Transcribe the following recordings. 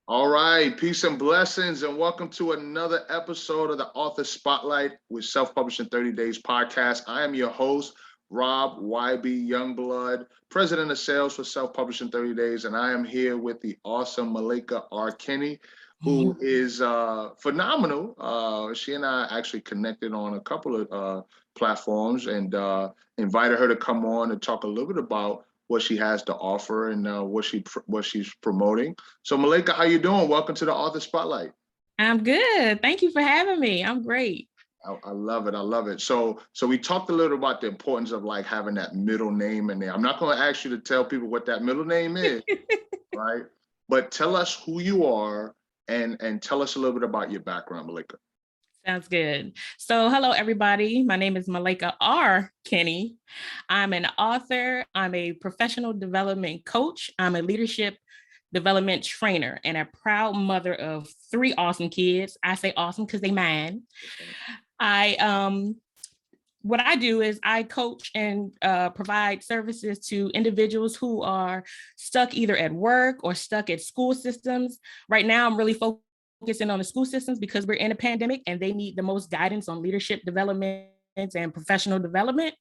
All right, peace and blessings, and welcome to another episode of the Author Spotlight with Self-Publishing 30 Days podcast. I am your host, Rob YB Youngblood, President of Sales for Self-Publishing 30 Days, and I am here with the awesome Malaika R Kennie, who is phenomenal. She and I actually connected on a couple of platforms and invited her to come on and talk a little bit about what she has to offer and what she's promoting. So Malaika, how you doing? Welcome to the Author Spotlight. I'm good. Thank you for having me. I'm great. I love it. I love it. So we talked a little about the importance of like having that middle name in there. I'm not going to ask you to tell people what that middle name is, right? But tell us who you are and tell us a little bit about your background, Malaika. Sounds good. So hello, everybody. My name is Malaika R Kennie. I'm an author. I'm a professional development coach. I'm a leadership development trainer and a proud mother of 3 awesome kids. I say awesome because they mine. What I do is I coach and provide services to individuals who are stuck either at work or stuck at school systems. Right now, I'm really focusing on the school systems because we're in a pandemic and they need the most guidance on leadership development and professional development.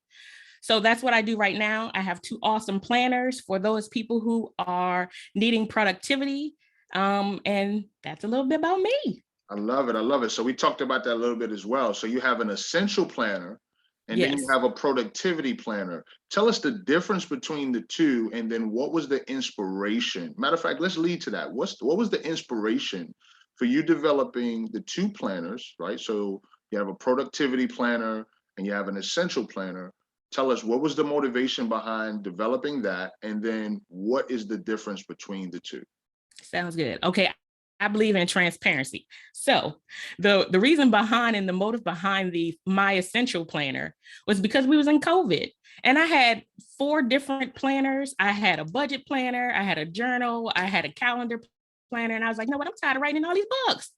So that's what I do right now. I have 2 awesome planners for those people who are needing productivity. And that's a little bit about me. I love it. I love it. So we talked about that a little bit as well. So you have an essential planner and then you have a productivity planner. Tell us the difference between the two, and then what was the inspiration? Matter of fact, let's lead to that. What was the inspiration for you developing the 2 planners, right? So you have a productivity planner and you have an essential planner. Tell us, what was the motivation behind developing that? And then what is the difference between the two? Sounds good. Okay. I believe in transparency. So the reason behind and the motive behind my essential planner was because we was in COVID and I had 4 different planners. I had a budget planner, I had a journal, I had a calendar planner, and I was like, you know what, I'm tired of writing all these books.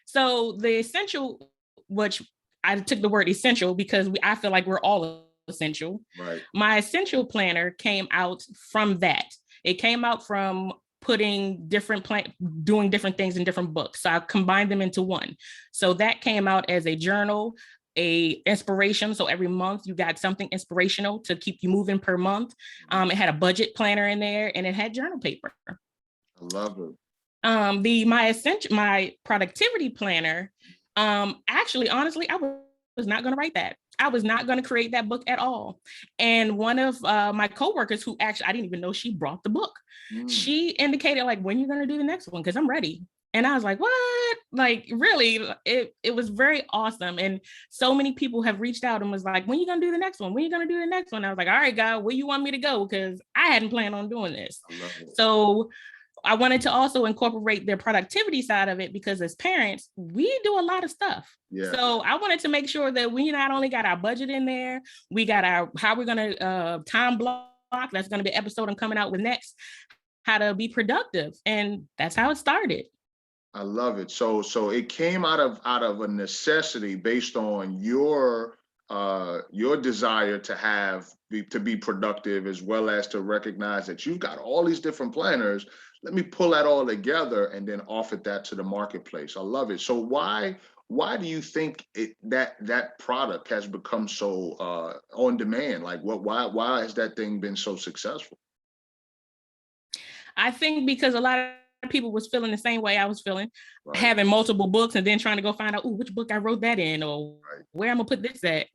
So the essential, which I took the word essential because I feel like we're all essential. Right. My essential planner came out from that. It came out from doing different things in different books. So I combined them into one. So that came out as a journal, a inspiration. So every month you got something inspirational to keep you moving per month. It had a budget planner in there and it had journal paper. I love it. My productivity planner, actually, honestly, I was not going to write that. I was not going to create that book at all. And one of my coworkers, who actually, I didn't even know she brought the book. She indicated like, when you're going to do the next one? Because I'm ready. And I was like, what? Like, really? It was very awesome. And so many people have reached out and was like, when are you going to do the next one? When are you going to do the next one? I was like, all right, God, where you want me to go? Because I hadn't planned on doing this. So I wanted to also incorporate their productivity side of it because as parents, we do a lot of stuff. Yeah. So I wanted to make sure that we not only got our budget in there, we got how we're going to time block. That's going to be an episode I'm coming out with next, how to be productive. And that's how it started. I love it. So it came out of a necessity based on your desire to be productive, as well as to recognize that you've got all these different planners. Let me pull that all together and then offer that to the marketplace. I love it. So why do you think that product has become so on demand? Like why has that thing been so successful? I think because a lot of people was feeling the same way I was feeling, right, having multiple books and then trying to go find out, which book I wrote that in, or right, where I'm gonna put this at.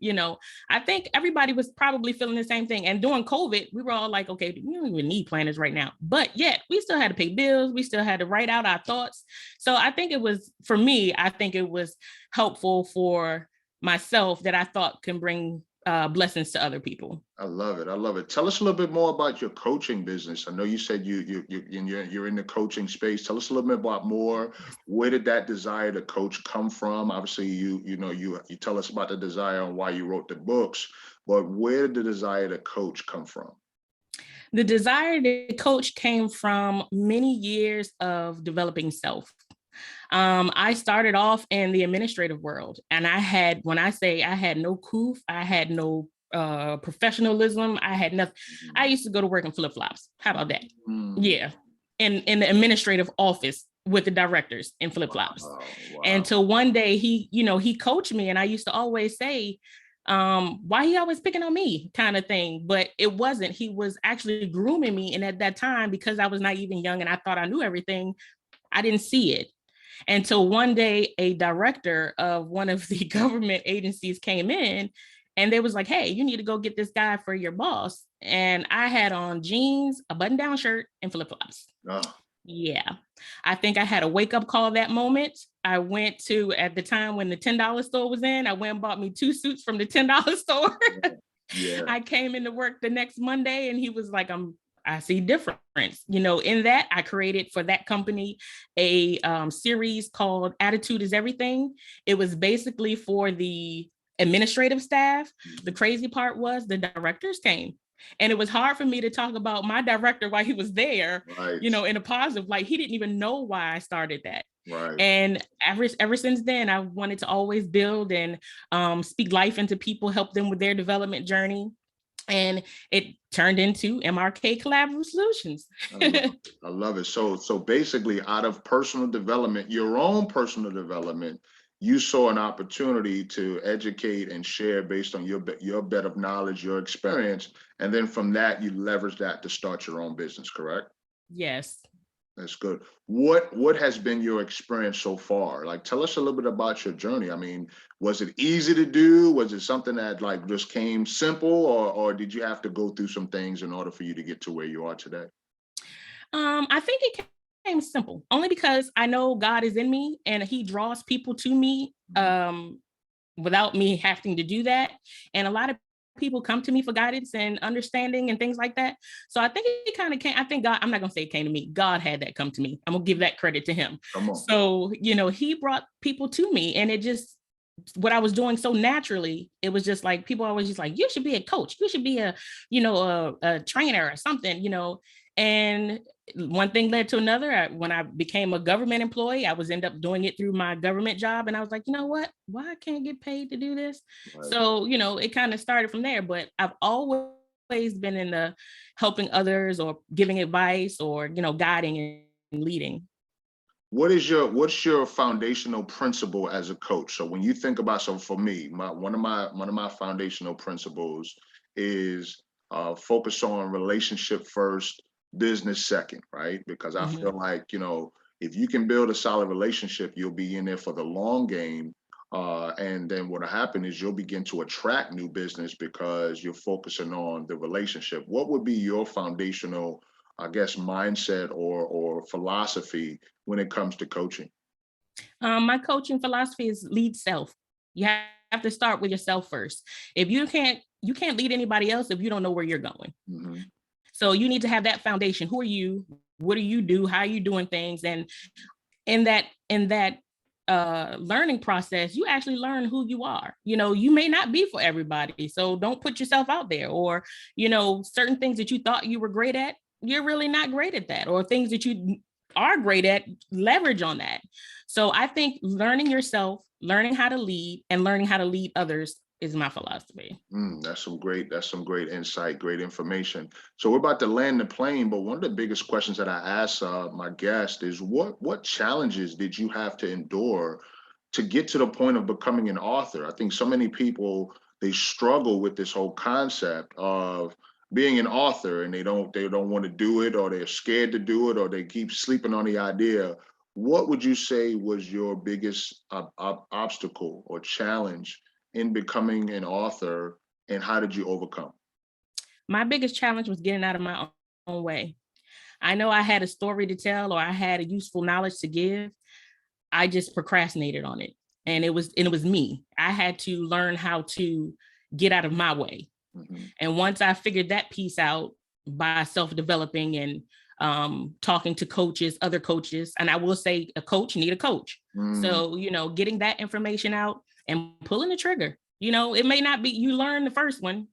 I think everybody was probably feeling the same thing. And during COVID, we were all like, okay, we don't even need planners right now. But yet we still had to pay bills. We still had to write out our thoughts. So I think it was, for me, I think it was helpful for myself that I thought can bring blessings to other people. I love it. I love it. Tell us a little bit more about your coaching business. I know you said you're in the coaching space. Tell us a little bit about more. Where did that desire to coach come from? Obviously, you tell us about the desire and why you wrote the books, but where did the desire to coach come from? The desire to coach came from many years of developing self. I started off in the administrative world, and when I say I had no coof, I had no professionalism, I had nothing. I used to go to work in flip-flops. How about that? Yeah. In the administrative office with the directors in flip-flops. Wow. Until one day he coached me, and I used to always say, why he always picking on me kind of thing. But it wasn't. He was actually grooming me. And at that time, because I was naive and young and I thought I knew everything, I didn't see it. Until one day, a director of one of the government agencies came in and they was like, hey, you need to go get this guy for your boss. And I had on jeans, a button-down shirt, and flip-flops. Oh. Yeah. I think I had a wake-up call that moment. I went to, at the time when the $10 store was in, I went and bought me 2 suits from the $10 store. Yeah. I came into work the next Monday and he was like, I see difference. In that I created for that company a series called Attitude is Everything. It was basically for the administrative staff. The crazy part was the directors came. And it was hard for me to talk about my director while he was there, right. In a positive light. He didn't even know why I started that. Right. And ever since then, I wanted to always build and speak life into people, help them with their development journey. And it turned into MRK Collaborative Solutions. I love it. So basically, out of personal development, your own personal development, you saw an opportunity to educate and share based on your bed of knowledge, your experience. And then from that, you leverage that to start your own business, correct? Yes. That's good. What has been your experience so far? Like, tell us a little bit about your journey. I mean, was it easy to do? Was it something that like just came simple, or did you have to go through some things in order for you to get to where you are today? I think it came simple, only because I know God is in me and he draws people to me without me having to do that. And a lot of people come to me for guidance and understanding and things like that. So I think it kind of came, I think God, I'm not going to say it came to me. God had that come to me. I'm going to give that credit to him. So, he brought people to me, and it just, what I was doing so naturally, it was just like, people always just like, you should be a coach. You should be a trainer or something, and one thing led to another. When I became a government employee, I was end up doing it through my government job. And I was like, you know what, why I can't get paid to do this? Right. So, it kind of started from there, but I've always been in the helping others or giving advice or, guiding and leading. What's your foundational principle as a coach? So when you think about, so for me, one of my foundational principles is focus on relationship first, business second, right? Because I feel like, if you can build a solid relationship, you'll be in there for the long game. And then what'll happen is you'll begin to attract new business because you're focusing on the relationship. What would be your foundational, I guess, mindset or philosophy when it comes to coaching? My coaching philosophy is lead self. You have to start with yourself first. If you can't lead anybody else if you don't know where you're going. Mm-hmm. So you need to have that foundation. Who are you? What do you do? How are you doing things? And in that learning process, you actually learn who you are. You may not be for everybody. So don't put yourself out there, or, certain things that you thought you were great at, you're really not great at that, or things that you are great at, leverage on that. So I think learning yourself, learning how to lead, and learning how to lead others is my philosophy. That's some great insight, great information. So we're about to land the plane, but one of the biggest questions that I ask my guest is what challenges did you have to endure to get to the point of becoming an author? I think so many people, they struggle with this whole concept of being an author, and they don't want to do it, or they're scared to do it, or they keep sleeping on the idea. What would you say was your biggest obstacle or challenge in becoming an author, and how did you overcome? My biggest challenge was getting out of my own way. I know I had a story to tell, or I had a useful knowledge to give. I just procrastinated on it. And it was me. I had to learn how to get out of my way. Mm-hmm. And once I figured that piece out by self-developing and talking to coaches, other coaches, and I will say a coach need a coach. So, getting that information out and pulling the trigger. It may not be, you learn the first one,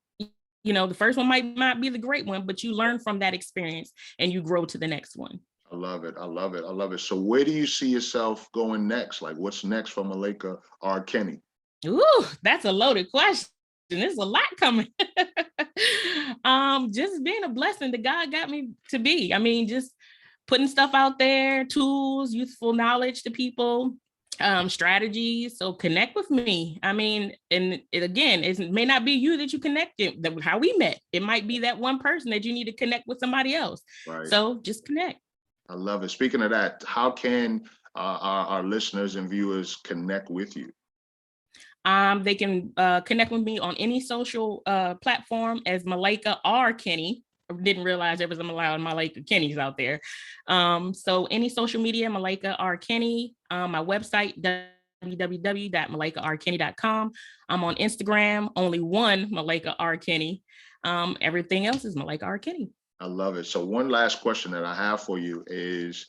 the first one might not be the great one, but you learn from that experience and you grow to the next one. I love it. So where do you see yourself going next? Like, what's next for Malaika R Kennie? Ooh, that's a loaded question. There's a lot coming. Just being a blessing that God got me to be. I mean, just putting stuff out there, tools, useful knowledge to people, strategies. So connect with me. I mean, and it may not be you that you connected, how we met. It might be that one person that you need to connect with somebody else. Right. So just connect. I love it. Speaking of that, how can our listeners and viewers connect with you? They can connect with me on any social platform as Malaika R Kennie. I didn't realize there was a Malaika Kennies out there. So any social media, Malaika R Kennie. My website, www.malaikarkennie.com. I'm on Instagram, only one Malaika R Kennie. Everything else is Malaika R Kennie. I love it. So one last question that I have for you is,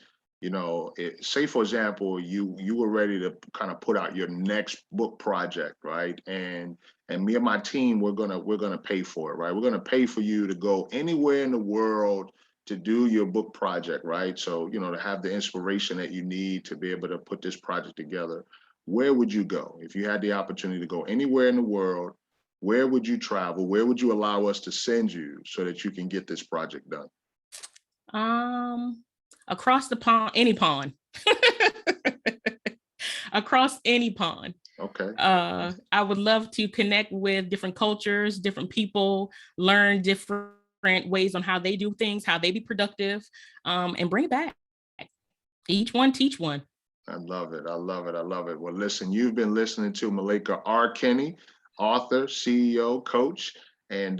say for example, you were ready to kind of put out your next book project, right? And me and my team, we're gonna pay for it, right? We're gonna pay for you to go anywhere in the world to do your book project, right? So, to have the inspiration that you need to be able to put this project together. Where would you go if you had the opportunity to go anywhere in the world? Where would you travel? Where would you allow us to send you so that you can get this project done? Across the pond, any pond. Across any pond. Okay. I would love to connect with different cultures, different people, learn different ways on how they do things, how they be productive, and bring it back. Each one teach one. I love it. I love it. I love it. Well, listen, you've been listening to Malaika R Kennie, author, CEO, coach, and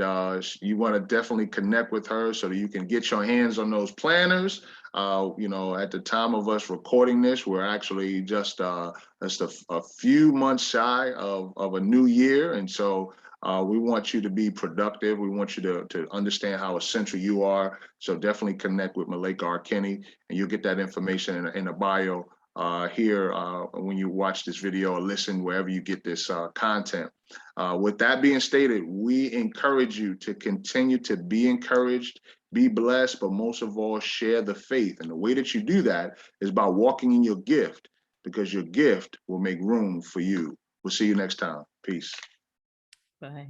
you want to definitely connect with her so that you can get your hands on those planners. At the time of us recording this, we're actually just a few months shy of a new year, and so we want you to be productive. We want you to understand how essential you are. So definitely connect with Malaika R Kennie, and you'll get that information in the bio here when you watch this video or listen wherever you get this content. With that being stated, we encourage you to continue to be encouraged, be blessed, but most of all, share the faith. And the way that you do that is by walking in your gift, because your gift will make room for you. We'll see you next time. Peace. Bye.